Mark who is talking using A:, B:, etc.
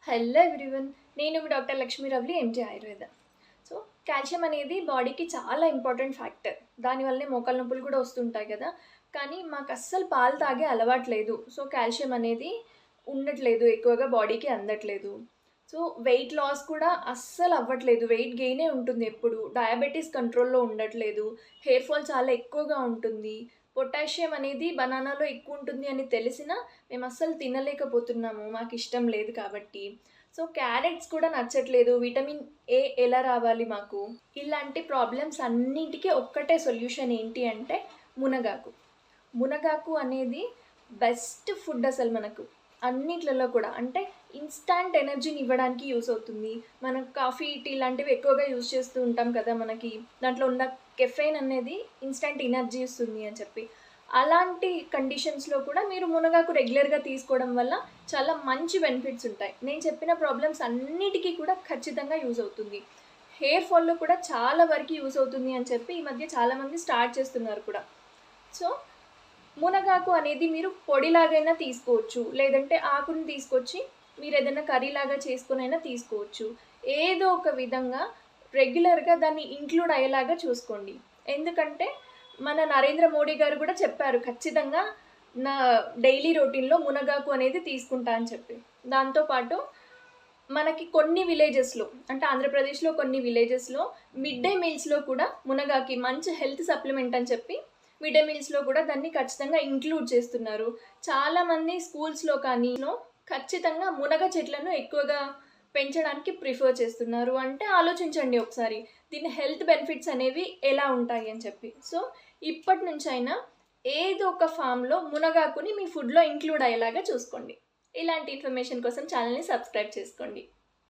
A: Hello everyone, నేను మీ doctor Lakshmi Ravli, MJ Ayurveda. So calcium అనేది బాడీకి చాలా ఇంపార్టెంట్ ఫ్యాక్టర్. దానివల్లనే మోకాళ్ళ నొప్పులు కూడా వస్తుంటాయి కదా. కానీ మాకు అస్సలు పాలు తాగే అలవాట్లేదు. సో కాల్షియం అనేది ఉండట్లేదు, ఎక్కువగా బాడీకి అందట్లేదు. సో వెయిట్ లాస్ కూడా అస్సలు అవ్వట్లేదు, వెయిట్ గెయినే ఉంటుంది ఎప్పుడు. డయాబెటీస్ కంట్రోల్లో ఉండట్లేదు, హెయిర్ ఫాల్ చాలా ఎక్కువగా ఉంటుంది. పొటాషియం అనేది బనానాలో ఎక్కువ ఉంటుంది అని తెలిసినా మేము అస్సలు తినలేకపోతున్నాము, మాకు ఇష్టం లేదు కాబట్టి. సో క్యారెట్స్ కూడా నచ్చట్లేదు, విటమిన్ ఏ ఎలా రావాలి మాకు? ఇలాంటి ప్రాబ్లమ్స్ అన్నింటికీ ఒక్కటే సొల్యూషన్ ఏంటి అంటే మునగాకు. మునగాకు అనేది బెస్ట్ ఫుడ్ అసలు మనకు అన్నిట్లలో కూడా. అంటే ఇన్స్టాంట్ ఎనర్జీని ఇవ్వడానికి యూస్ అవుతుంది. మనం కాఫీ టీ లాంటివి ఎక్కువగా యూస్ చేస్తూ ఉంటాం కదా, మనకి దాంట్లో ఉన్న కెఫెయిన్ అనేది ఇన్స్టాంట్ ఎనర్జీ ఇస్తుంది అని చెప్పి. అలాంటి కండిషన్స్లో కూడా మీరు మునగాకు రెగ్యులర్గా తీసుకోవడం వల్ల చాలా మంచి బెనిఫిట్స్ ఉంటాయి. నేను చెప్పిన ప్రాబ్లమ్స్ అన్నిటికీ కూడా ఖచ్చితంగా యూజ్ అవుతుంది. హెయిర్ ఫాల్లో కూడా చాలా వరకు యూజ్ అవుతుంది అని చెప్పి ఈ మధ్య చాలామంది స్టార్ట్ చేస్తున్నారు కూడా. సో మునగాకు అనేది మీరు పొడిలాగైనా తీసుకోవచ్చు, లేదంటే ఆకుని తీసుకొచ్చి మీరు ఏదైనా కర్రీలాగా చేసుకునైనా తీసుకోవచ్చు. ఏదో ఒక విధంగా రెగ్యులర్గా దాన్ని ఇంక్లూడ్ అయ్యేలాగా చూసుకోండి. ఎందుకంటే మన నరేంద్ర మోడీ గారు కూడా చెప్పారు, ఖచ్చితంగా నా డైలీ రొటీన్లో మునగాకు అనేది తీసుకుంటా అని చెప్పి. దాంతోపాటు మనకి కొన్ని విలేజెస్లో, అంటే ఆంధ్రప్రదేశ్లో కొన్ని విలేజెస్లో మిడ్ డే మీల్స్లో కూడా మునగాకి మంచి హెల్త్ సప్లిమెంట్ అని చెప్పి మిడ్ డే మీల్స్లో కూడా దాన్ని ఖచ్చితంగా ఇంక్లూడ్ చేస్తున్నారు. చాలామంది స్కూల్స్లో కానీ ఖచ్చితంగా మునగ చెట్లను ఎక్కువగా పెంచడానికి ప్రిఫర్ చేస్తున్నారు. అంటే ఆలోచించండి ఒకసారి, దీని హెల్త్ బెనిఫిట్స్ అనేవి ఎలా ఉంటాయి అని చెప్పి. సో ఇప్పటి నుంచైనా ఏదో ఒక ఫామ్లో మునగాకుని మీ ఫుడ్లో ఇంక్లూడ్ అయ్యేలాగా చూసుకోండి. ఇలాంటి ఇన్ఫర్మేషన్ కోసం ఛానల్ని సబ్స్క్రైబ్ చేసుకోండి.